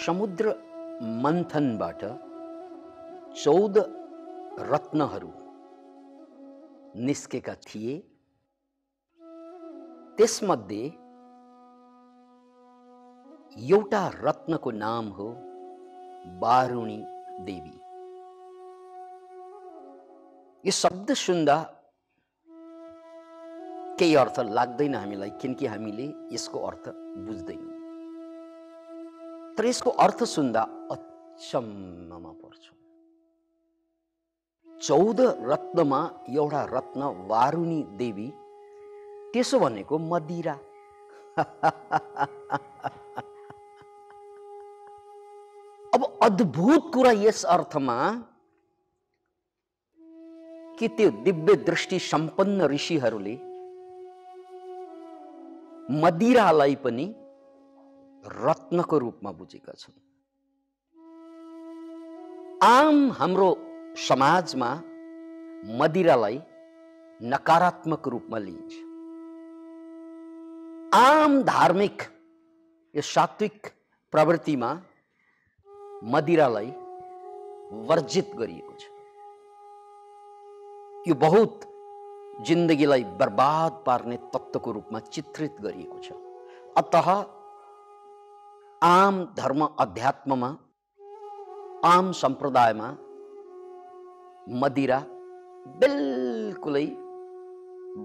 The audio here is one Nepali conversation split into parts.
समुद्र मन्थनबाट 14 रत्नहरू निस्केका थिए। त्यसमध्ये एउटा रत्नको नाम हो वारुणी देवी। यो शब्द सुन्दा केही अर्थ लाग्दैन हामीलाई, किनकि हामीले यसको अर्थ बुझ्दैनौँ। तर यसको अर्थ सुन्दा अचम्ममा पर्छौँ। 14 रत्नमा एउटा रत्न वारुणी देवी, त्यसो भनेको मदिरा। अब अद्भुत कुरा यस अर्थमा कि त्यो दिव्य दृष्टि सम्पन्न ऋषिहरूले मदिरालाई पनि रत्नको रूपमा बुझेका छन्। आम हाम्रो समाजमा मदिरालाई नकारात्मक रूपमा लिइन्छ। आम धार्मिक यो सात्विक प्रवृत्तिमा मदिरालाई वर्जित गरिएको छ। यो बहुत जिन्दगीलाई बर्बाद पार्ने तत्त्वको रूपमा चित्रित गरिएको छ। अतः आम धर्म अध्यात्ममा, आम सम्प्रदायमा मदिरा बिल्कुलै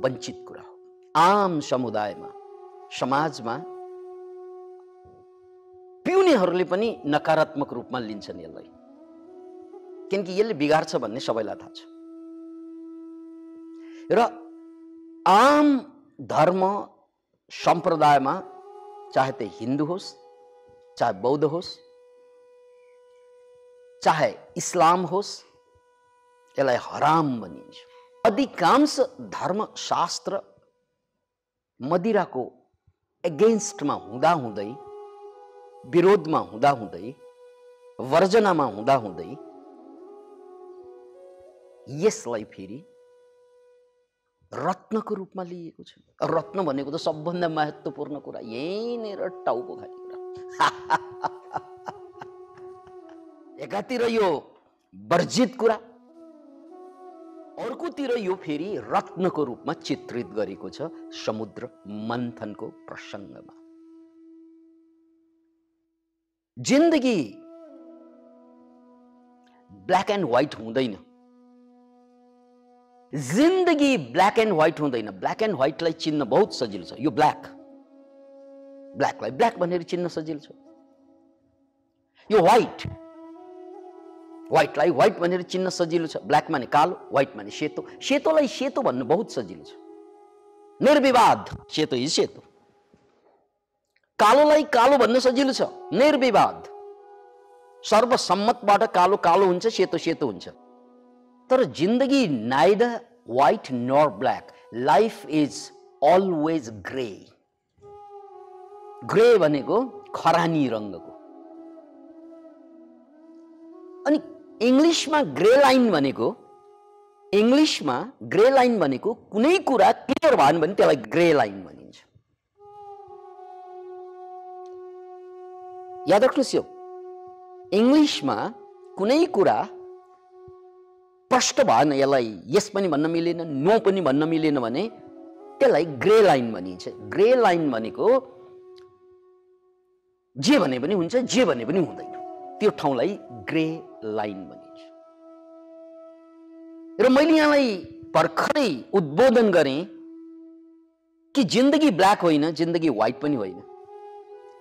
वञ्चित कुरा हो। आम समुदायमा, समाजमा पिउनेहरूले पनि नकारात्मक रूपमा लिन्छन् यसलाई, किनकि यसले बिगार्छ भन्ने सबैलाई थाहा छ। र आम धर्म सम्प्रदायमा, चाहे त्यो हिन्दू होस्, चाहे बौद्ध होस्, चाहे इस्लाम होस्, यसलाई हराम भनिन्छ। अधिकांश धर्मशास्त्र मदिराको एगेन्स्टमा हुँदाहुँदै, विरोधमा हुँदाहुँदै, वर्जनामा हुँदाहुँदै यसलाई फेरि रत्नको रूपमा लिएको छ। रत्न भनेको त सबभन्दा महत्त्वपूर्ण कुरा, यहीँनिर टाउको खाने कुरा। एकातिर यो वर्जित कुरा, अर्कोतिर यो फेरि रत्नको रूपमा चित्रित गरेको छ समुद्र मन्थनको प्रसङ्गमा। जिन्दगी ब्ल्याक एन्ड व्हाइट हुँदैन। जिन्दगी ब्ल्याक एन्ड व्हाइट हुँदैन। ब्ल्याक एन्ड व्हाइटलाई चिन्न बहुत सजिलो छ। यो ब्ल्याक, ब्ल्याकलाई ब्ल्याक भनेर चिन्न सजिलो छ। यो व्हाइट, व्हाइटलाई व्हाइट भनेर चिन्न सजिलो छ। ब्ल्याक माने कालो, व्हाइट माने सेतो। सेतोलाई सेतो भन्नु बहुत सजिलो छ, निर्विवाद सेतो इज सेतो। कालोलाई कालो भन्न सजिलो छ, निर्विवाद सर्वसम्मतबाट कालो कालो हुन्छ, सेतो सेतो हुन्छ। तर जिन्दगी neither white nor black. Life is always grey. Grey भनेको खरानी रङ्गको। अनि इङ्ग्लिसमा ग्रे लाइन भनेको, इङ्ग्लिसमा ग्रे लाइन भनेको कुनै कुरा क्लियर भयो भने त्यसलाई ग्रे लाइन भनिन्छ। याद राख्नुहोस्, यो इङ्ग्लिसमा कुनै कुरा प्रष्ट भएन, यसलाई यस पनि भन्न मिलेन, नो पनि भन्न मिलेन भने त्यसलाई ग्रे लाइन भनिन्छ। ग्रे लाइन भनेको जे भने पनि हुन्छ, जे भने पनि हुँदैन, त्यो ठाउँलाई ग्रे लाइन भनिन्छ। र मैले यहाँलाई भर्खरै उद्बोधन गरेँ कि जिन्दगी ब्ल्याक होइन, जिन्दगी व्हाइट पनि होइन।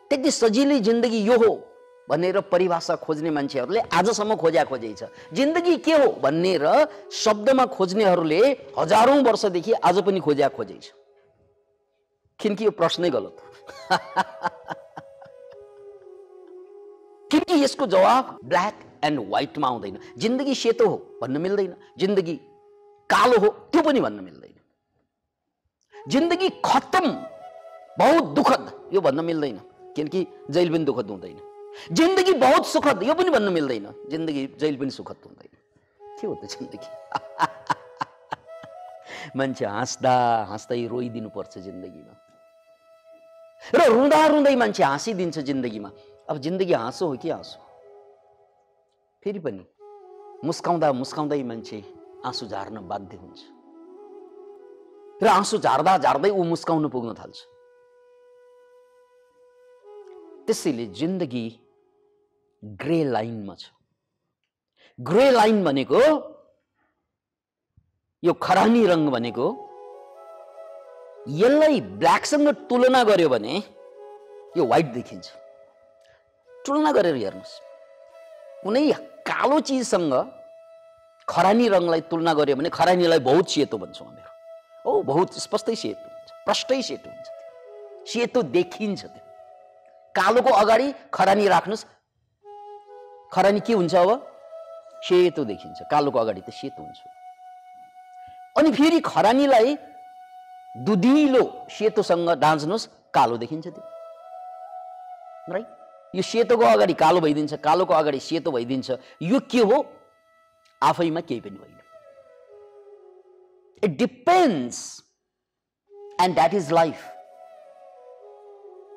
त्यति सजिलै जिन्दगी यो हो भनेर परिभाषा खोज्ने मान्छेहरूले आजसम्म खोजै छ। जिन्दगी के हो भनेर शब्दमा खोज्नेहरूले हजारौं वर्षदेखि आज पनि खोजै छ, किनकि यो प्रश्नै गलत हो। किनकि यसको जवाब ब्ल्याक एन्ड व्हाइटमा आउँदैन। जिन्दगी सेतो हो भन्न मिल्दैन, जिन्दगी कालो हो त्यो पनि भन्न मिल्दैन, जिन्दगी खत्तम बहुत दुखद यो भन्न मिल्दैन, किनकि जहिले पनि दुखद हुँदैन। जिन्दगी बहुत सुखद यो पनि भन्न मिल्दैन, जिन्दगी जहिले पनि सुखद हुँदैन। के हो त जिन्दगी? मान्छे हाँस्दा हाँस्दै रोइदिनु पर्छ जिन्दगीमा, र रुँदा रुँदै मान्छे हाँसिदिन्छ जिन्दगीमा। अब जिन्दगी हाँसो हो कि आँसु? फेरि पनि मुस्काउँदा मुस्काउँदै मान्छे आँसु झार्न बाध्य हुन्छ र आँसु झार्दा झार्दै ऊ मुस्काउन पुग्न थाल्छ। त्यसैले जिन्दगी ग्रे लाइनमा छ। ग्रे लाइन भनेको यो खरानी रङ भनेको यसलाई ब्ल्याकसँग तुलना गर्यो भने यो व्हाइट देखिन्छ। तुलना गरेर हेर्नुस्, कुनै कालो चिजसँग खरानी रङलाई तुलना गर्यो भने खरानीलाई बहुत सेतो भन्छौँ हामीहरू। ओ बहुत स्पष्टै सेतो हुन्छ, प्रष्टै सेतो हुन्छ, सेतो देखिन्छ। त्यो कालोको अगाडि खरानी राख्नुस्, खरानी के हुन्छ? अब सेतो देखिन्छ, कालोको अगाडि त सेतो हुन्छ। अनि फेरि खरानीलाई दुधिलो सेतोसँग डाँच्नुस्, कालो देखिन्छ त्यो, राइट? यो सेतोको अगाडि कालो भइदिन्छ, कालोको अगाडि सेतो भइदिन्छ। यो के हो? आफैमा केही पनि होइन। It depends and that is life.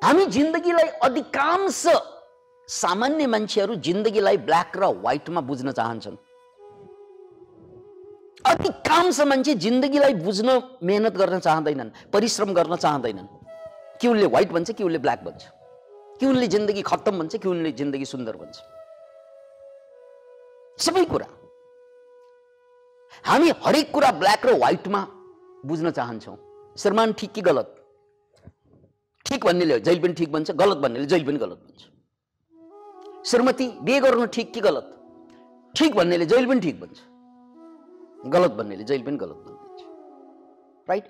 हामी जिन्दगीलाई अधिकांश सामान्य मान्छेहरू जिन्दगीलाई ब्ल्याक र व्हाइटमा बुझ्न चाहन्छन्। अधिकांश मान्छे जिन्दगीलाई बुझ्न मेहनत गर्न चाहँदैनन्, परिश्रम गर्न चाहँदैनन्। कि उनले व्हाइट भन्छ, कि उनले ब्ल्याक भन्छ, कि उनले जिन्दगी खत्तम भन्छ, कि उनले जिन्दगी सुन्दर भन्छ। सबै कुरा हामी हरेक कुरा ब्ल्याक र व्हाइटमा बुझ्न चाहन्छौँ। श्रीमान ठिक कि गलत? ठिक भन्नेले जहिले पनि ठिक भन्छ, गलत भन्नेले जहिले पनि गलत भन्छ। श्रीमती बिहे गर्नु ठिक कि गलत? ठिक भन्नेले जहिले पनि ठिक भन्छ, गलत भन्नेले जहिले पनि गलत भनिदिन्छ, राइट?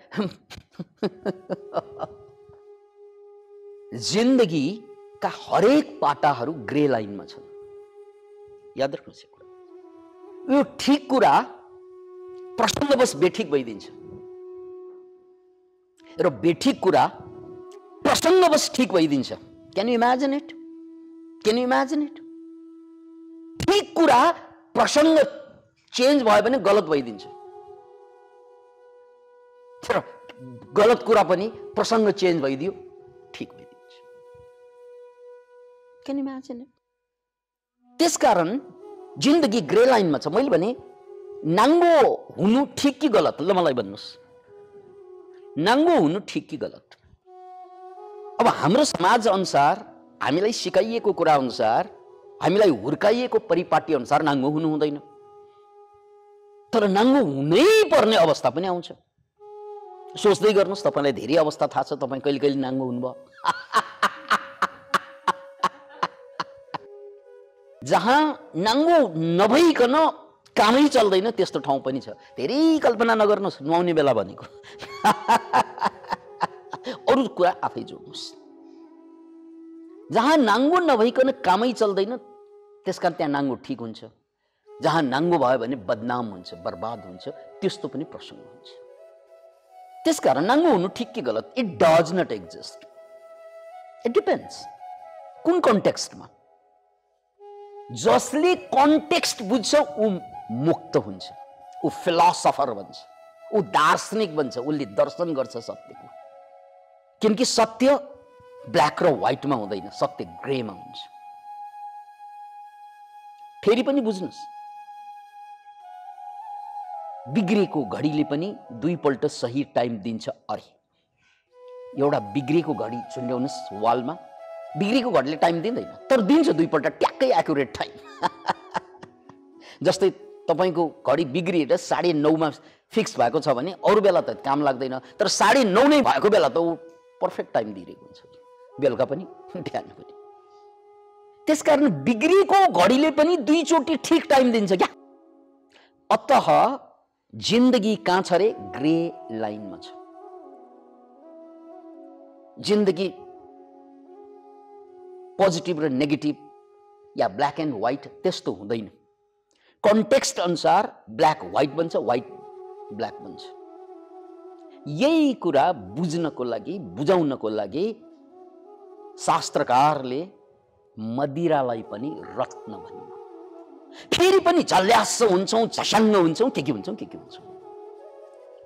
जिन्दगीका हरेक पाटाहरू ग्रे लाइनमा छन्। याद राख्नुहोस् यो कुरा। यो ठिक कुरा प्रसङ्गवश बेठिक भइदिन्छ र बेठिक कुरा प्रसङ्गवश ठिक भइदिन्छ। Can you imagine it? Can you imagine it? ठिक कुरा प्रसङ्ग चेन्ज भयो भने गलत भइदिन्छ, तर गलत कुरा पनि प्रसङ्ग चेन्ज भइदियो ठिक भइदिन्छ। Can you imagine it? त्यसकारण जिन्दगी ग्रे लाइनमा छ। मैले भने नाङ्गो हुनु ठिक कि गलत? ल मलाई भन्नुहोस्, नाङ्गो हुनु ठिक कि गलत? अब हाम्रो समाज अनुसार, हामीलाई सिकाइएको कुरा अनुसार, हामीलाई हुर्काइएको परिपाटी अनुसार नाङ्गो हुनु हुँदैन, तर नाङ्गो हुनै पर्ने अवस्था पनि आउँछ। सोच्दै गर्नुहोस्, तपाईँलाई धेरै अवस्था थाहा छ, तपाईँ कहिले कहिले नाङ्गो हुनुभयो। जहाँ नाङ्गो नभइकन कामै चल्दैन त्यस्तो ठाउँ पनि छ। धेरै कल्पना नगर्नुहोस्, नुहाउने बेला भनेको। अरू कुरा आफै जोड्नुहोस्। जहाँ नाङ्गो नभइकन कामै चल्दैन त्यसकारण त्यहाँ नाङ्गो ठिक हुन्छ। जहाँ नाङ्गो भयो भने बदनाम हुन्छ, बर्बाद हुन्छ, त्यस्तो पनि प्रसङ्ग हुन्छ। त्यसकारण नाङ्गो हुनु ठिक कि गलत? It does not exist. It depends कुन कन्टेक्स्टमा। जसले कन्टेक्स्ट बुझ्छ ऊ मुक्त हुन्छ, ऊ फिलोसफर बन्छ, ऊ दार्शनिक बन्छ, उसले दर्शन गर्छ सत्यको। किनकि सत्य ब्ल्याक र व्हाइटमा हुँदैन, सत्य ग्रेमा हुन्छ। फेरि पनि बुझ्नुहोस्, बिग्रेको घडीले पनि दुईपल्ट सही टाइम दिन्छ। अरे एउटा बिग्रेको घडी झुन्ड्याउनुहोस् वालमा, बिग्रेको घडीले टाइम दिँदैन, तर दिन्छ दुईपल्ट ट्याक्कै एक्युरेट टाइम। जस्तै तपाईँको घडी बिग्रिएर 9:30मा फिक्स भएको छ भने अरू बेला त काम लाग्दैन, तर 9:30 नै भएको बेला त ऊ पर्फेक्ट टाइम दिइरहेको हुन्छ, बेलुका पनि बिहान पनि। त्यसकारण बिग्रिएको घडीले पनि दुईचोटि ठिक टाइम दिन्छ क्या। अतः जिन्दगी कहाँ छ रे? ग्रे लाइनमा छ। जिन्दगी पोजिटिभ र negative yeah black and white त्यस्तो हुँदैन। कन्टेक्स्ट अनुसार ब्ल्याक व्हाइट बन्छ, व्हाइट ब्ल्याक बन्छ। यही कुरा बुझ्नको लागि, बुझाउनको लागि शास्त्रकारले मदिरालाई पनि रत्न भन्नु। फेरि पनि झल्यास हुन्छौँ, झसङ्ग हुन्छौँ, के हुन्छौँ, के हुन्छौँ।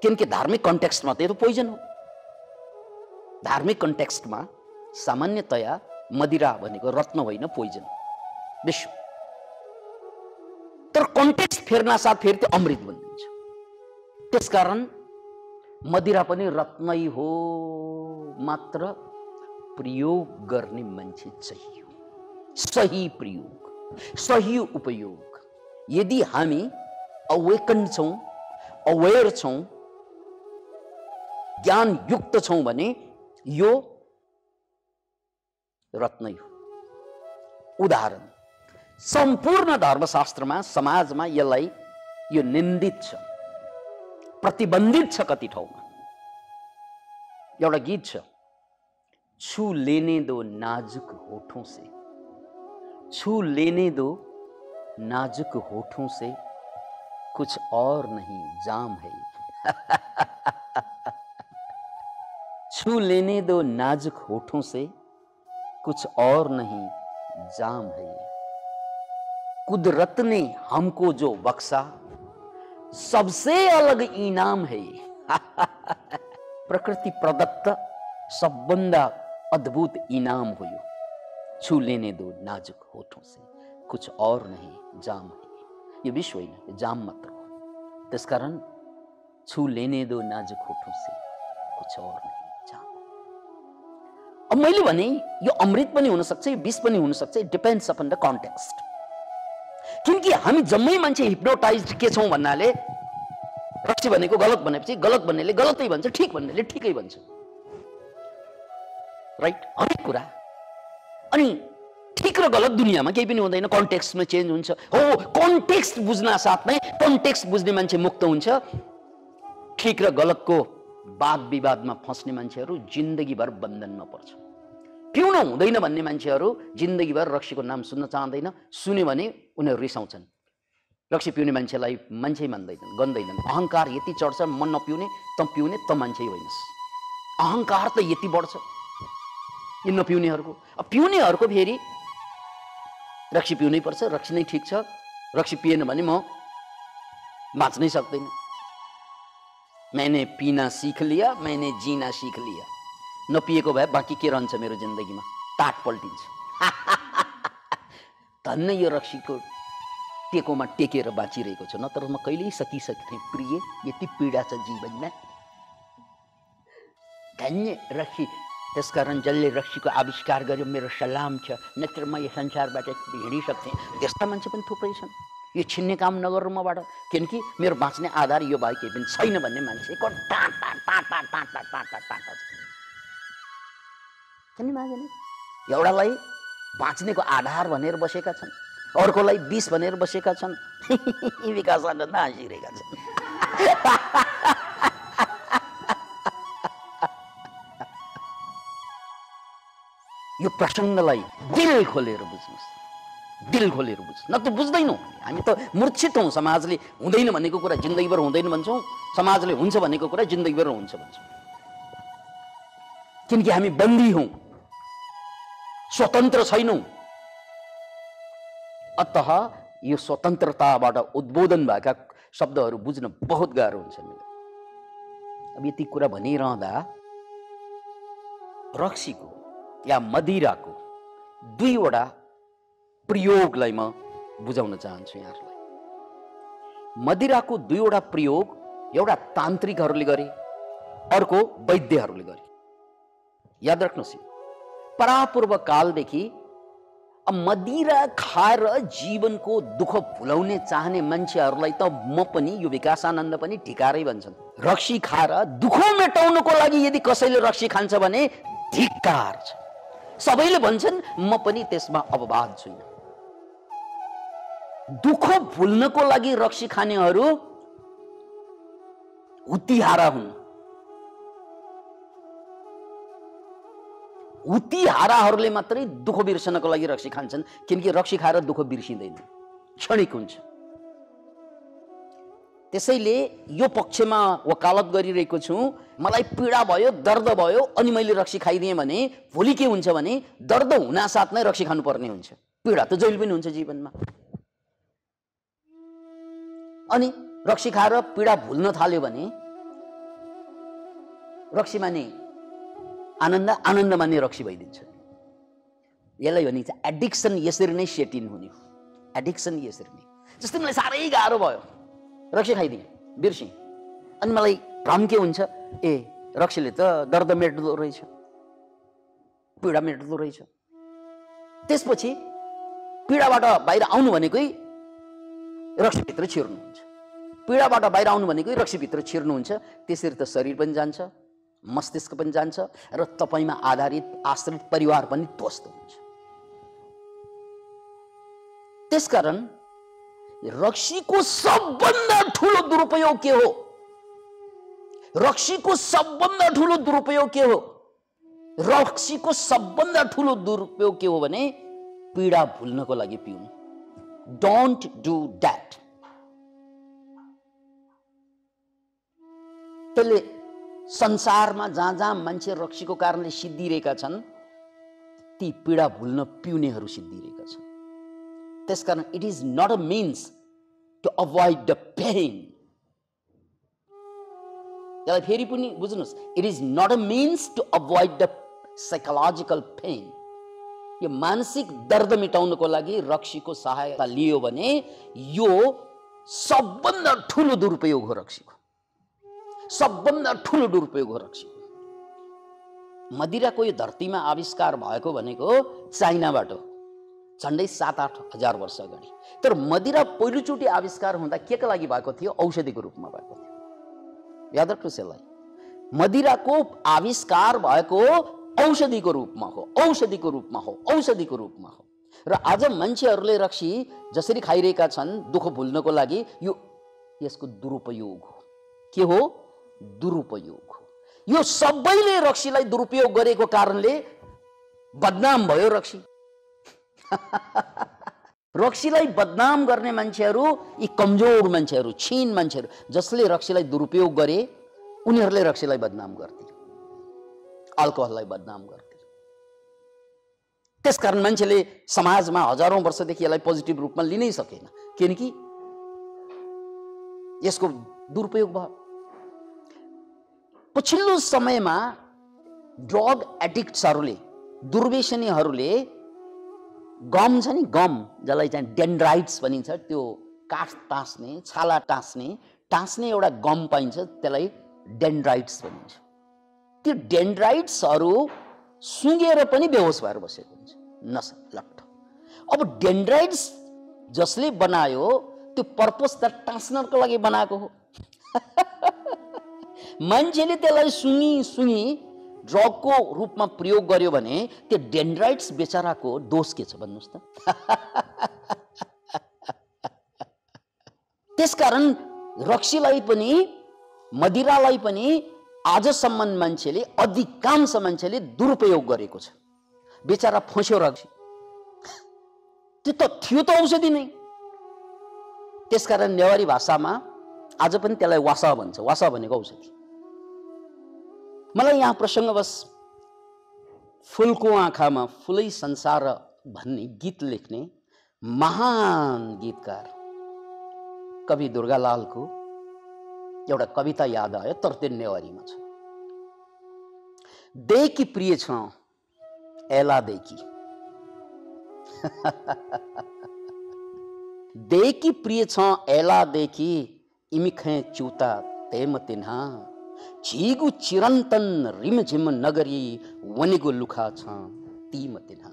किनकि धार्मिक कन्टेक्स्टमा त यो त पोइजन हो। धार्मिक कन्टेक्स्टमा सामान्यतया मदिरा भनेको रत्न होइन, पोइजन विश्व। तर कन्टेक्स्ट फेर्न साथ फेरि त्यो अमृत बनिन्छ। त्यसकारण मदिरा पनि रत्नै हो, मात्र प्रयोग गर्ने मान्छे चाहियो। सही प्रयोग, सही उपयोग। यदि हामी अवेकन छौं, अवेयर छौं, ज्ञान युक्त छौं भने यो रत्नै हो। उदाहरण, सम्पूर्ण धर्मशास्त्रमा समाजमा यसलाई यो निन्दित छ, प्रतिबन्धित छ कति ठाउँमा। एउटा गीत छ, छू लेने दो नाजुक होठों से, छू लेने दो नाजुक होठों से, कुछ और नहीं जाम है। छू लेने दो नाजुक होठों से, कुछ और नहीं जाम है। कुदरत ने हमको जो बख्शा, सबसे अलग इनाम है। प्रकृति प्रदत्त सबभन्दा अद्भुत इनाम हो यो। छू लेने दो नाजुक होठों से, कुछ और नहीं जाम है। यो विश्व होइन, यो जाम मात्र हो। त्यसकारण छू लेने दो नाजुक होठों से, कुछ और नहीं जाम। अब मैले भने यो अमृत पनि हुन सक्छ, यो विष पनि हुन सक्छ, it depends upon the context. किनकि हामी जम्मै मान्छे हिप्नोटाइज्ड के छौं भन्नाले, रक्सी भनेको गलत भनेपछि गलत भन्नेले गलतै भन्छ, ठीक भन्नेले ठिकै भन्छ, राइट? हरेक कुरा। अनि ठीक र गलत दुनियाँमा केही पनि हुँदैन, कन्टेक्स्टमा चेन्ज हुन्छ। हो, कन्टेक्स्ट बुझ्न साथमै कन्टेक्स्ट बुझ्ने मान्छे मुक्त हुन्छ। ठीक र गलतको वाद विवादमा फस्ने मान्छेहरू जिन्दगीभर बन्धनमा पर्छ। पिउन हुँदैन भन्ने मान्छेहरू जिन्दगीभर रक्सीको नाम सुन्न चाहँदैन, सुन्यो भने उनीहरू रिसाउँछन्। रक्सी पिउने मान्छेलाई मान्छे मान्दैनन्, गन्दैनन्। अहंकार यति चढ्छ, म नपिउने त पिउने त मान्छे होइनस्। अहंकार त यति बढ्छ यो नपिउनेहरूको। अब पिउनेहरूको फेरि रक्सी पिउनै पर्छ, रक्सी नै ठीक छ, रक्सी पिएन भने म बाँच्नै सक्दैन। मैंने पीना सीख लिया, मैंने जीना सीख लिया। नपिएको भए बाँकी के रहन्छ मेरो जिन्दगीमा? टाट पल्टिन्छ। धन्य यो रक्सीको टेकोमा टेकेर बाँचिरहेको छु, नत्र म कहिल्यै सकिसक्थेँ प्रिय, यति पीडा छ जीवनमा। धन्य रक्सी। त्यसकारण जसले रक्सीको आविष्कार गर्यो मेरो सलाम छ, नत्र म यो संसारबाट हिँडिसक्थेँ। त्यस्ता मान्छे पनि थुप्रै छन्। यो छिन्ने काम नगर्नु मबाट, किनकि मेरो बाँच्ने आधार यो बाहेक केही पनि छैन भन्ने मान्छेको टाट टाट टाट टाट टाट टाट टाट टाट टाट छ। एउटालाई बाँच्नेको आधार भनेर बसेका छन्, अर्कोलाई विष भनेर बसेका छन्। विकासानन्द हाँसिरहेका छन्। यो प्रसङ्गलाई दिल खोलेर बुझ्नुहोस्, दिल खोलेर बुझ्नु, न त बुझ्दैनौँ। हामी त मूर्छित हौँ। समाजले हुँदैन भनेको कुरा जिन्दगीभर हुँदैन भन्छौँ, समाजले हुन्छ भनेको कुरा जिन्दगीभर हुन्छ भन्छौँ। किनकि हामी बन्दी हौँ, स्वतन्त्र छैनौँ। अतः यो स्वतन्त्रताबाट उद्बोधन भएका शब्दहरू बुझ्न बहुत गाह्रो हुन्छ। अब यति कुरा भनिरहँदा रक्सीको या मदिराको दुईवटा प्रयोगलाई म बुझाउन चाहन्छु यहाँहरूलाई। मदिराको दुईवटा प्रयोग, एउटा तान्त्रिकहरूले गरे, अर्को वैद्यहरूले गरे। याद राख्नुहोस्, परापूर्व कालदेखि मदिरा खाएर जीवनको दुःख भुलाउने चाहने मान्छेहरूलाई त म पनि, यो विकासानन्द पनि धिक्कारै भन्छन्। रक्सी खाएर दुःख मेटाउनको लागि यदि कसैले रक्सी खान्छ भने धिक्कार छ। सबैले भन्छन्, म पनि त्यसमा अपवाद छुइन। दुःख भुल्नको लागि रक्सी खानेहरू हुतिहारा हुन्। हुतिहाराहरूले मात्रै दुःख बिर्सनको लागि रक्सी खान्छन्, किनकि रक्सी खाएर दुःख बिर्सिँदैन, क्षणिक हुन्छ। त्यसैले यो पक्षमा वकालत गरिरहेको छु। मलाई पीडा भयो, दर्द भयो, अनि मैले रक्सी खाइदिएँ भने भोलि के हुन्छ भने दर्द हुनासाथ नै रक्सी खानुपर्ने हुन्छ। पीडा त जहिले पनि हुन्छ जीवनमा। अनि रक्सी खाएर पीडा भुल्न थाल्यो भने रक्सी माने आनन्द, आनन्द माने रक्सी भइदिन्छ। यसलाई भनिन्छ एडिक्सन यसरी नै सेटिन हुने हो। एडिक्सन यसरी नै, जस्तै मलाई साह्रै गाह्रो भयो, रक्सी खाइदिएँ, बिर्सेँ, अनि मलाई भ्रम के हुन्छ, ए रक्सीले त दर्द मेट्दो रहेछ, पीडा मेट्दो रहेछ। त्यसपछि पीडाबाट बाहिर आउनु भनेकै रक्सीभित्र छिर्नुहुन्छ, पीडाबाट बाहिर आउनु भनेकै रक्सीभित्र छिर्नुहुन्छ। त्यसरी त शरीर पनि जान्छ, मस्तिष्क पनि जान्छ र तपाईमा आधारित आश्रित परिवार पनि ध्वस्त हुन्छ। त्यसकारण रक्सीको सबभन्दा ठुलो दुरुपयोग के हो? रक्सीको सबभन्दा ठुलो दुरुपयोग के हो? रक्सीको सबभन्दा ठुलो दुरुपयोग के हो भने पीडा भुल्नको लागि पिउनु। Don't do that. त्यसले संसारमा जहाँ जहाँ मान्छे रक्सीको कारणले सिद्धिरहेका छन्, ती पीडा भुल्न पिउनेहरू सिद्धिरहेका छन्। त्यसकारण it is not a means to avoid the pain. यसलाई फेरि पनि बुझ्नुहोस्, it is not a means to avoid the psychological pain. यो मानसिक दर्द मेटाउनको लागि रक्सीको सहायता लियो भने यो सबभन्दा ठुलो दुरुपयोग हो रक्सीको, सबभन्दा ठुलो दुरुपयोग हो रक्सीको। मदिराको यो धरतीमा आविष्कार भएको भनेको चाइनाबाट हो, झन्डै 7-8 हजार वर्ष अगाडि। तर मदिरा पहिलोचोटि आविष्कार हुँदा के का लागि भएको थियो? औषधिको रूपमा भएको थियो। याद राख्नुहोस् यसलाई, मदिराको आविष्कार भएको औषधिको रूपमा हो, औषधिको रूपमा हो, औषधिको रूपमा हो। र आज मान्छेहरूले रक्सी जसरी खाइरहेका छन् दुःख भुल्नको लागि, यो यसको दुरुपयोग हो। के हो? दुरुपयोग हो। यो सबैले रक्सीलाई दुरुपयोग गरेको कारणले बदनाम भयो रक्सी। रक्सीलाई बदनाम गर्ने मान्छेहरू यी कमजोर मान्छेहरू, क्षीण मान्छेहरू, जसले रक्सीलाई दुरुपयोग गरे उनीहरूले रक्सीलाई बदनाम गर्थे, अल्कोहललाई बदनाम गर्थे। त्यसकारण मान्छेले समाजमा हजारौं वर्षदेखि यसलाई पोजिटिभ रूपमा लिनै सकेन, किनकि यसको दुरुपयोग भयो। पछिल्लो समयमा ड्रग एडिक्ट्सहरूले, दुर्व्यसनीहरूले गम छ नि, गम जसलाई चाहिँ डेन्ड्राइट्स भनिन्छ, त्यो काठ टाँस्ने, छाला टाँस्ने एउटा गम पाइन्छ, त्यसलाई डेन्ड्राइट्स भनिन्छ। त्यो डेन्ड्राइट्सहरू सुँगेर पनि बेहोस भएर बसेको हुन्छ, नसा लट्ठ। अब डेन्ड्राइट्स जसले बनायो त्यो पर्पस त टाँस्नको लागि बनाएको हो। मान्छेले त्यसलाई सुँगी ड्रगको रूपमा प्रयोग गर्यो भने त्यो डेन्ड्राइट्स बेचाराको दोष के छ भन्नुहोस् त? त्यसकारण रक्सीलाई पनि मदिरालाई पनि आजसम्म मान्छेले, अधिकांश मान्छेले दुरुपयोग गरेको छ। बेचारा फस्यो रक्सी, त्यो त थियो त औषधि नै। त्यसकारण नेवारी भाषामा आज पनि त्यसलाई वासा भन्छ, वासा भनेको औषधि। मलाई यहाँ प्रसङ्गवश फुलको आँखामा फुलै संसार भन्ने गीत लेख्ने महान गीतकार कवि दुर्गालालको एउटा कविता याद आयो, तर त्यो नेवारीमा छ। देकी प्रिय छ एला देकी, देकी प्रिय छ एला देकी, इमिखे चुता तेम तिन्हा, झिगु चिरन्तन रिमझिम नगरी वनिगु लुखा छ तीम तिन्हा।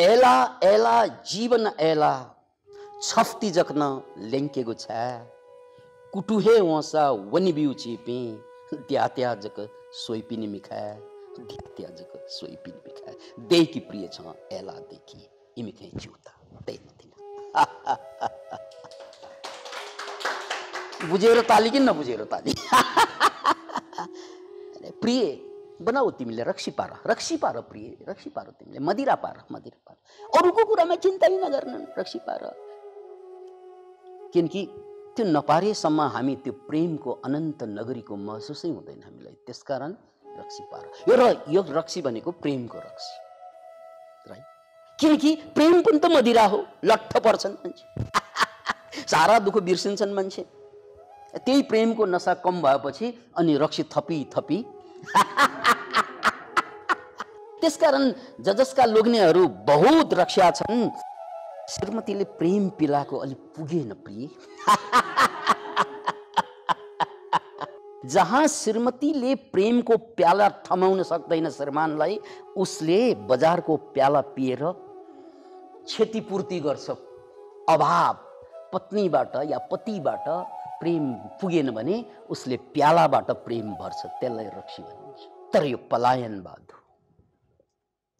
एला एला जीवन एला, छफ्ती जख्न लेङ्केगु छ, कुटुहे वसा वनि बिउ चिपी, द्यात्या जक सोइपिनी मिखा, द्यात्या जक सोइपिनी मिखा। देकी प्रिय छ एला देखी, इमिखे चुता तेम तिन्हा। बुझेर ताली कि नबुझेर ताली? प्रिय बनाऊ तिमीले, रक्सी पार, रक्सी पार प्रिय, रक्सी पार तिमीले, मदिरा पार, मदिरा पार, अरूको कुरामा चिन्ता नै नगर्नु, रक्सी पार। किनकि त्यो नपारेसम्म हामी त्यो प्रेमको अनन्त नगरीको महसुसै हुँदैन हामीलाई। त्यसकारण रक्सी पार। यो रक्सी भनेको प्रेमको रक्सी, राइट? किनकि प्रेम पनि त मदिरा हो, लट्ठ पर्छन् मान्छे, सारा दुःख बिर्सिन्छन् मान्छे। त्यही प्रेमको नशा कम भएपछि अनि रक्सी थपी त्यसकारण जसका लोग्नेहरू बहुत रक्षा छन्, श्रीमतीले प्रेम पिलाको अलि पुगेन प्रिय। जहाँ श्रीमतीले प्रेमको प्याला थमाउन सक्दैन श्रीमानलाई, उसले बजारको प्याला पिएर क्षतिपूर्ति गर्छ। अभाव पत्नीबाट या पतिबाट प्रेम पुगेन भने उसले प्यालाबाट प्रेम भर्छ, त्यसलाई रक्सी भनिन्छ। तर यो पलायनवाद हो।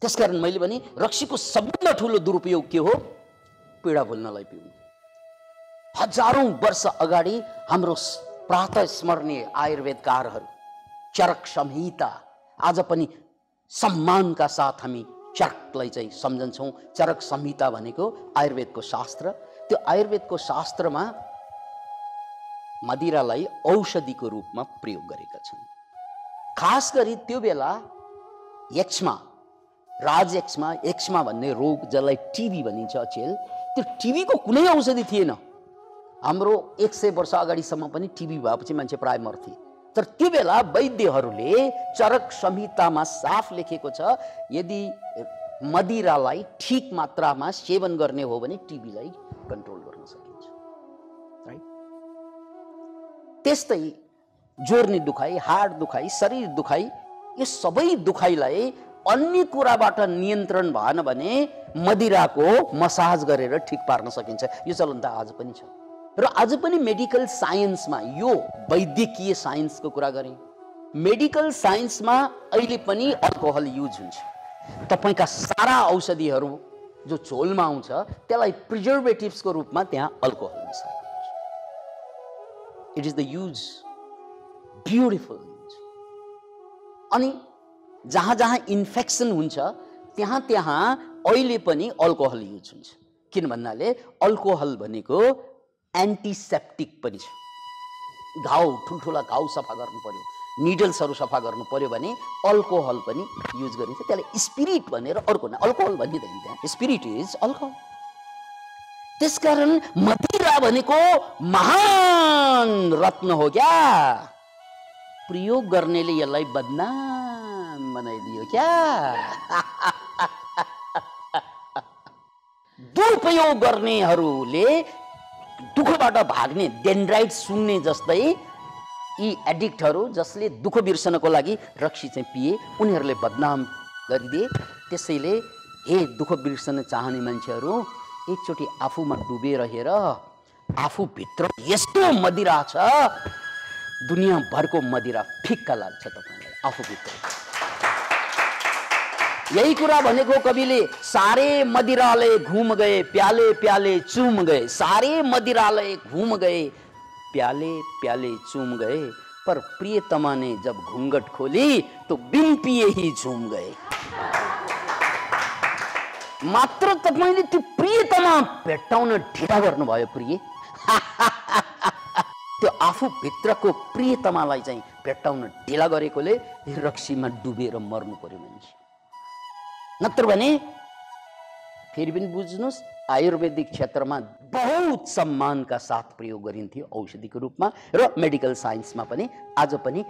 त्यसकारण मैले भने रक्सीको सबभन्दा ठुलो दुरुपयोग के हो? पीडा भुल्नलाई पिउनु। हजारौं वर्ष अगाडि हाम्रो प्रातः स्मरणीय आयुर्वेदकारहरू चरक संहिता, आज पनि सम्मानका साथ हामी चरकलाई चाहिँ सम्झन्छौँ। चरक संहिता भनेको आयुर्वेदको शास्त्र। त्यो आयुर्वेदको शास्त्रमा मदिरालाई औषधिको रूपमा प्रयोग गरेका छन्। खास गरी त्यो बेला एक्स्मा, राज एक्स्मा, एक्स्मा भन्ने रोग जसलाई टिबी भनिन्छ अचेल, त्यो टिबीको कुनै औषधि थिएन। हाम्रो 100 वर्ष अगाडिसम्म पनि टिबी भएपछि मान्छे प्राय मर्थे। तर त्यो बेला वैद्यहरूले चरक संहितामा साफ लेखेको छ, यदि मदिरालाई ठीक मात्रामा सेवन गर्ने हो भने टिबीलाई कन्ट्रोल गर्न सकिन्छ। राइट? त्यस्तै जोर्नी दुखाइ, हाड दुखाइ, शरीर दुखाइ, यो सबै दुखाइलाई अन्य कुराबाट नियन्त्रण भएन भने मदिराको मसाज गरेर ठीक पार्न सकिन्छ। यो चलन त आज पनि छ। र आज पनि मेडिकल साइन्समा, यो वैद्यकीय साइन्सको कुरा गरेँ, मेडिकल साइन्समा अहिले पनि अल्कोहल युज हुन्छ। तपाईका सारा औषधिहरू जो झोलमा आउँछ त्यसलाई प्रिजर्भेटिभ्सको रूपमा त्यहाँ अल्कोहल मिसाइन्छ। It is the use, beautiful use. अनि जहाँ जहाँ इन्फेक्सन हुन्छ त्यहाँ त्यहाँ अहिले पनि अल्कोहल युज हुन्छ। किन भन्नाले अल्कोहल भनेको एन्टिसेप्टिक पनि छ। घाउ, ठुल्ठुला घाउ सफा गर्नु पर्यो, निडल्सहरू सफा गर्नु पर्यो भने अल्कोहल पनि युज गरिन्छ। त्यसलाई स्पिरिट भनेर अर्को न, अल्कोहल भनिँदैन, त्यहाँ स्पिरिट इज अल्कोहल। त्यसकारण मदिरा भनेको महान रत्न हो क्या। प्रयोग गर्नेले यसलाई बदनाम बनाइदियो क्या। दुरुपयोग गर्नेहरूले दुःखबाट भाग्ने, डेन्ड्राइट सुन्ने जस्तै यी एडिक्टहरू जसले दुःख बिर्सनको लागि रक्सी चाहिँ पिए, उनीहरूले बदनाम गरिदिए। त्यसैले हे दुःख बिर्सन चाहने मान्छेहरू, एकचोटि आफूमा डुबेर हेर, आफूभित्र यस्तो मदिरा छ, दुनियाँभरको मदिरा फिक्का लाग्छ तपाईँलाई आफूभित्र। यही कुरा भनेको कविले, सारे मदिराले घूम गए, प्याले प्याले चूम गए। सारे मदिराले घूम गए, प्याले प्याले चूम गए, पर प्रियतमा ने जब घूंघट खोली तो बिन पिए ही झूम गए। मात्र तपाईले त्यो प्रियतमा भेट्टाउन ढिला गर्नुभयो प्रिय। त्यो आफू भित्रको प्रियतमालाई चाहिँ भेट्टाउन ढिला गरेकोले रक्सीमा डुबेर मर्नु पर्यो मान्छे। नत्र भने फेरि पनि बुझ्नुस्, आयुर्वेदिक क्षेत्रमा बहुत सम्मानका साथ प्रयोग गरिन्थ्यो औषधिको रूपमा। र मेडिकल साइन्समा पनि आज पनि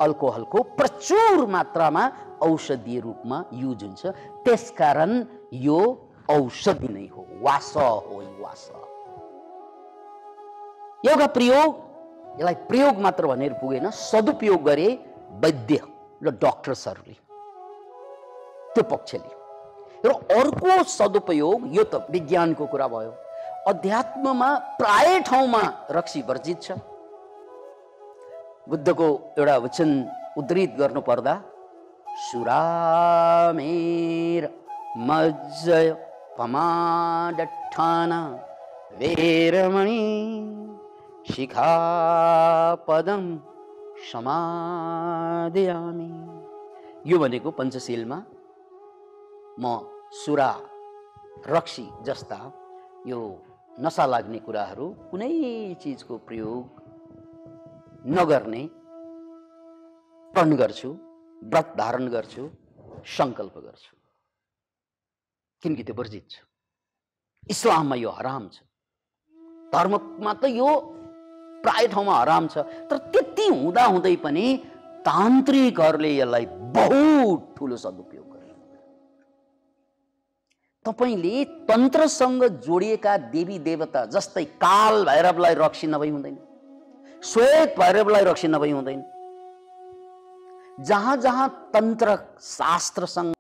अल्कोहलको प्रचुर मात्रामा औषधीय रूपमा युज हुन्छ। त्यसकारण यो औषधि नै हो, वास हो, वास। एउटा प्रयोग, यसलाई प्रयोग मात्र भनेर पुगेन, सदुपयोग गरे वैद्य र डाक्टर्सहरूले त्यो पक्षले। र अर्को सदुपयोग, यो त विज्ञानको कुरा भयो, अध्यात्ममा प्राय ठाउँमा रक्सी वर्जित छ। बुद्धको एउटा वचन उद्धृत गर्नु पर्दा, सुरामेर मज्जय पमाडठाना वेरमणि शिखापदम समादयामि। यो भनेको पञ्चशीलमा म सुरा, रक्सी जस्ता यो नशा लाग्ने कुराहरू कुनै चिजको प्रयोग नगर्ने प्रण गर्छु, व्रत धारण गर्छु, संकल्प गर्छु। किनकि त्यो वर्जित छ। इस्लाममा यो हराम छ, धर्ममा त यो प्राय ठाउँमा हराम छ। तर त्यति हुँदा हुँदै पनि तान्त्रिकहरूले यसलाई बहुत ठुलो सदुपयोग गरे। तपाईले तन्त्रसँग जोडिएका देवी देवता जस्तै काल भैरवलाई रक्सी नभई हुँदैन, श्वेत भैरवलाई रक्सी नभई हुँदैन। जहाँ जहाँ तन्त्र शास्त्रसँग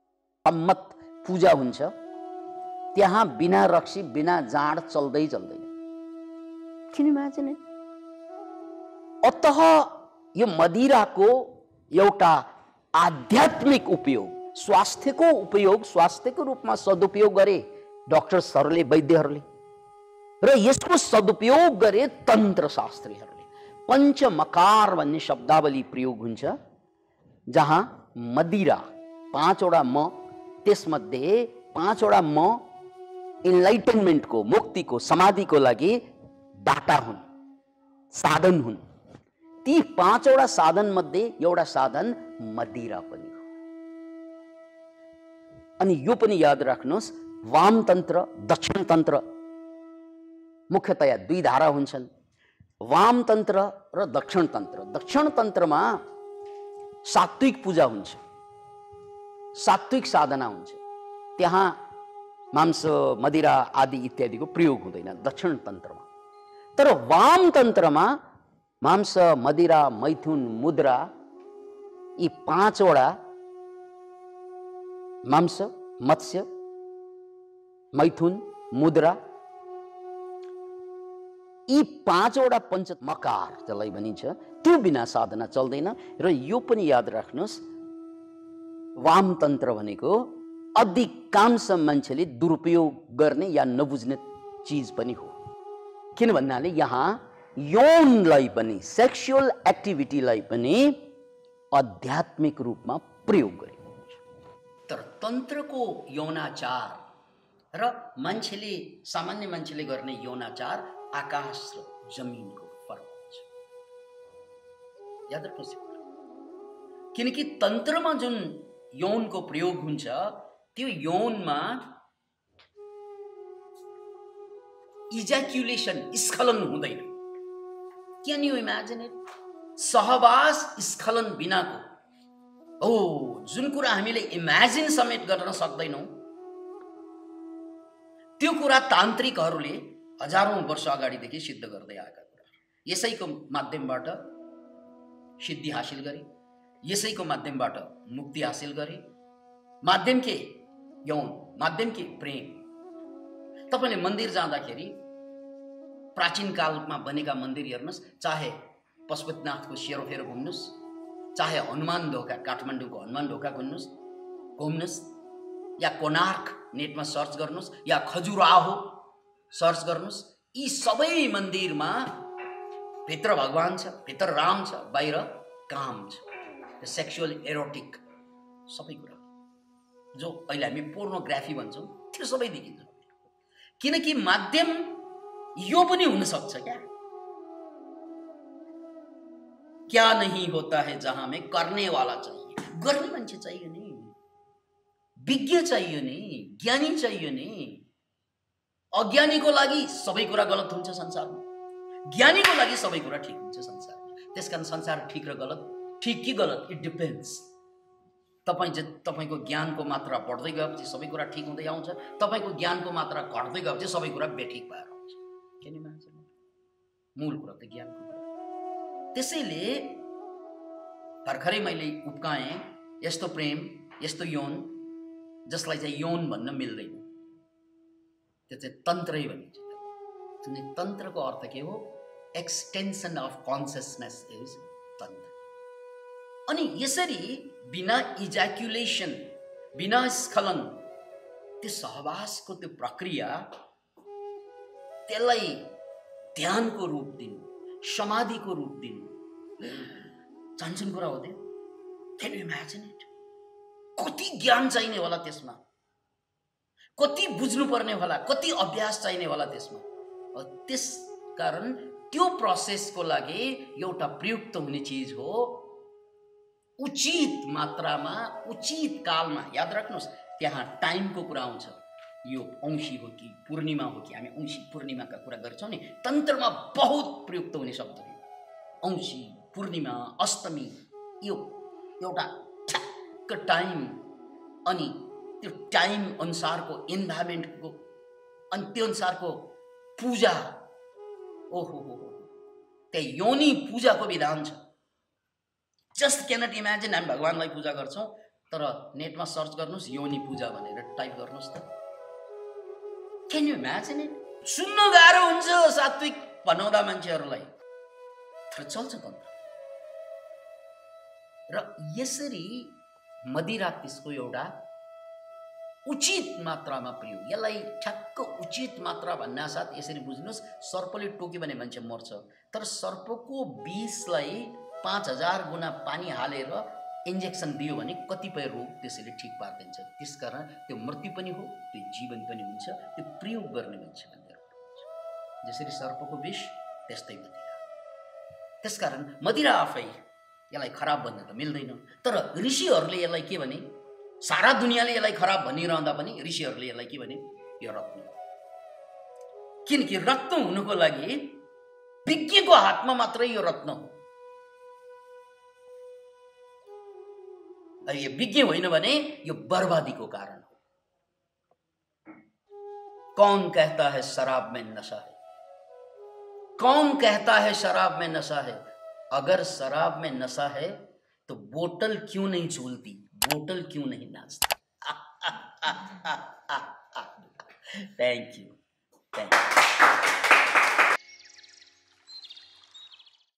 सम्मत पूजा हुन्छ त्यहाँ बिना रक्सी बिना जाँड चल्दै चल्दैन। किन इमेजिन इट? अतः यो मदिराको एउटा आध्यात्मिक उपयोग, स्वास्थ्यको उपयोग, स्वास्थ्यको रूपमा सदुपयोग गरे डाक्टर्सहरूले, वैद्यहरूले, र यसको सदुपयोग गरे तन्त्र शास्त्रीहरूले। पञ्चमकार भन्ने शब्दावली प्रयोग हुन्छ, जहाँ मदिरा 5 वटा म, त्यसमध्ये 5 वटा म इन्लाइटनमेन्टको, मुक्तिको, समाधिको लागि बाटा हुन्, साधन हुन्। ती 5 वटा साधन मध्ये एउटा साधन मदिरा पनि हो। अनि यो पनि याद राख्नुहोस्, वाम तन्त्र, दक्षिण तन्त्र मुख्यतया 2 धारा हुन्छन्, वाम तन्त्र र दक्षिण तन्त्र। दक्षिण तन्त्रमा सात्विक पूजा हुन्छ, सात्विक साधना हुन्छ, त्यहाँ मांस, मदिरा आदि इत्यादिको प्रयोग हुँदैन दक्षिण तन्त्रमा। तर वाम तन्त्रमा मांस, मदिरा, मैथुन, मुद्रा, यी 5 वटा मांस, मत्स्य, मैथुन, मुद्रा, यी 5 वटा पञ्चमकार जसलाई भनिन्छ, त्यो बिना साधना चल्दैन। र यो पनि याद राख्नुहोस्, वाम तन्त्र भनेको अधिकांश मान्छेले दुरुपयोग गर्ने या नबुझ्ने चिज पनि हो। किन भन्नाले यहाँ यौनलाई पनि, सेक्सुअल एक्टिभिटीलाई पनि आध्यात्मिक रूपमा प्रयोग गरिएको हुन्छ। तर तन्त्रको यौनाचार र मान्छेले, सामान्य मान्छेले गर्ने यौनाचार आकाश र जमिनको फरक हुन्छ। याद राख्नुहोस्, किनकि तन्त्रमा जुन यौनको प्रयोग हुन्छ त्यो यौनमा इजैक्युलेसन, स्खलन हुँदैन। Can you imagine it? सहवास स्खलन बिनाको, जुन कुरा हामीले इमेजिन समेत गर्न सक्दैनौँ, त्यो कुरा तान्त्रिकहरूले हजारौं वर्ष अगाडिदेखि सिद्ध गर्दै आएका कुरा। यसैको माध्यमबाट सिद्धि हासिल गरे, यसैको माध्यमबाट मुक्ति हासिल गरे। माध्यम के? यौन। माध्यम के? प्रेम। तपाईले मन्दिर जाँदाखेरि प्राचीन कालमा बनेका मन्दिर हेर्नुस्, चाहे पशुपतिनाथको सेरोफेरो घुम्नुस्, चाहे हनुमान ढोका, काठमाडौँको हनुमान ढोका घुम्नुस्, या कोणार्क नेटमा सर्च गर्नुस्, या खजुराहो सर्च गर्नुस्, यी सबै मन्दिरमा भित्र भगवान छ, भित्र राम छ, बाहिर काम छ, सेक्सुअल एरोटिक सबै कुरा जो अहिले हामी पोर्नोग्राफी भन्छौँ, त्यो सबै देखिन्छ। किनकि माध्यम यो पनि हुन सक्छ क्या नहीं होता है जहां में करने वाला चाहिए। गर्ने मान्छे चाहियो नि, विज्ञ चाहियो नि, ज्ञानी चाहियो नि। अज्ञानीको लागि सबै कुरा गलत हुन्छ संसारमा, ज्ञानीको लागि सबै कुरा ठिक हुन्छ संसारमा। त्यसकारण संसार ठिक र गलत, ठिक कि गलत, इट डिपेन्ड्स। तपाईको ज्ञानको मात्रा बढ्दै गएपछि सबै कुरा ठिक हुँदै आउँछ, तपाईको ज्ञानको मात्रा घट्दै गएपछि सबै कुरा बेठिक भएर आउँछ। किन मान्छे मूल कुरा त ज्ञानको कुरा। त्यसैले भर्खरै मैले उप्काएँ, यस्तो प्रेम, यस्तो यौन जसलाई चाहिँ यौन भन्न मिल्दैन, त्यो चाहिँ तन्त्रै भनिन्छ। तन्त्रको अर्थ के हो? एक्सटेन्सन अफ कन्सियसनेस इज तन्त्र। अनि यसरी बिना इजैक्युलेसन, बिना स्खलन, त्यो सहवासको त्यो प्रक्रिया, त्यसलाई ध्यानको रूप दिनु, समाधिको रूप दिनु, चान्चुन कुरा हो त्यो। Can you imagine it? कति ज्ञान चाहिने होला त्यसमा, कति बुझ्नु पर्ने होला, कति अभ्यास चाहिने होला त्यसमा। त्यस कारण त्यो प्रोसेसको लागि एउटा प्रयुक्त हुने चीज हो उचित मात्रामा, उचित कालमा। याद राख्नुहोस्, त्यहाँ टाइमको कुरा आउँछ। यो औँसी हो कि पूर्णिमा हो कि, हामी औँसी पूर्णिमाका कुरा गर्छौँ नि, तन्त्रमा बहुत प्रयुक्त हुने शब्द हो। औँसी, पूर्णिमा, अष्टमी, यो एउटा ठ्याक्क टाइम, अनि त्यो टाइम अनुसारको इन्भाइरोमेन्टको अनि त्यो अनुसारको पूजा, ओहो हो, त्यही योनि पूजाको विधान छ। जस्ट क्यानट इमेजिन हामी भगवानलाई पूजा गर्छौं, तर नेटमा सर्च गर्नुस् योनि पूजा भनेर टाइप गर्नुस् त, क्यान यु इमेजिन इट? सुन्न गाह्रो हुन्छ सात्विक बनाउँदा मान्छेहरूलाई, तर चल्छ तन्त्र। र यसरी मदिरा त्यसको एउटा उचित मात्रामा प्रयोग, यसलाई ठ्याक्क उचित मात्रा भन्ना साथ यसरी बुझ्नुस्, सर्पले टोक्यो भने मान्छे मर्छ, तर सर्पको विषलाई 5000 गुणा पानी हालेर इन्जेक्सन दियो भने कतिपय रोग त्यसैले ठिक पार्दिन्छ। त्यसकारण त्यो मृत्यु पनि हो, त्यो जीवन पनि हुन्छ, त्यो प्रयोग गर्ने मान्छे भनेर हुन्छ। जसरी सर्पको विष त्यस्तै मदिरा। त्यसकारण मदिरा आफै यसलाई खराब भन्न त मिल्दैन, तर ऋषिहरूले यसलाई के भने, सारा दुनियाँले यसलाई खराब भनिरहँदा पनि ऋषिहरूले यसलाई के भने, यो रत्न। किनकि रत्न हुनुको लागि विज्ञको हातमा मात्रै यो रत्न हो। यो विज्ञ होइन भने यो बर्बादी को कारण हो। कौन कहता है शराब में नशा है? कौन कहता है शराब में नशा है? अगर शराब में नशा है तो बोतल क्यों नहीं झूलती, बोतल क्यों नहीं नाचती? Thank you, thank you.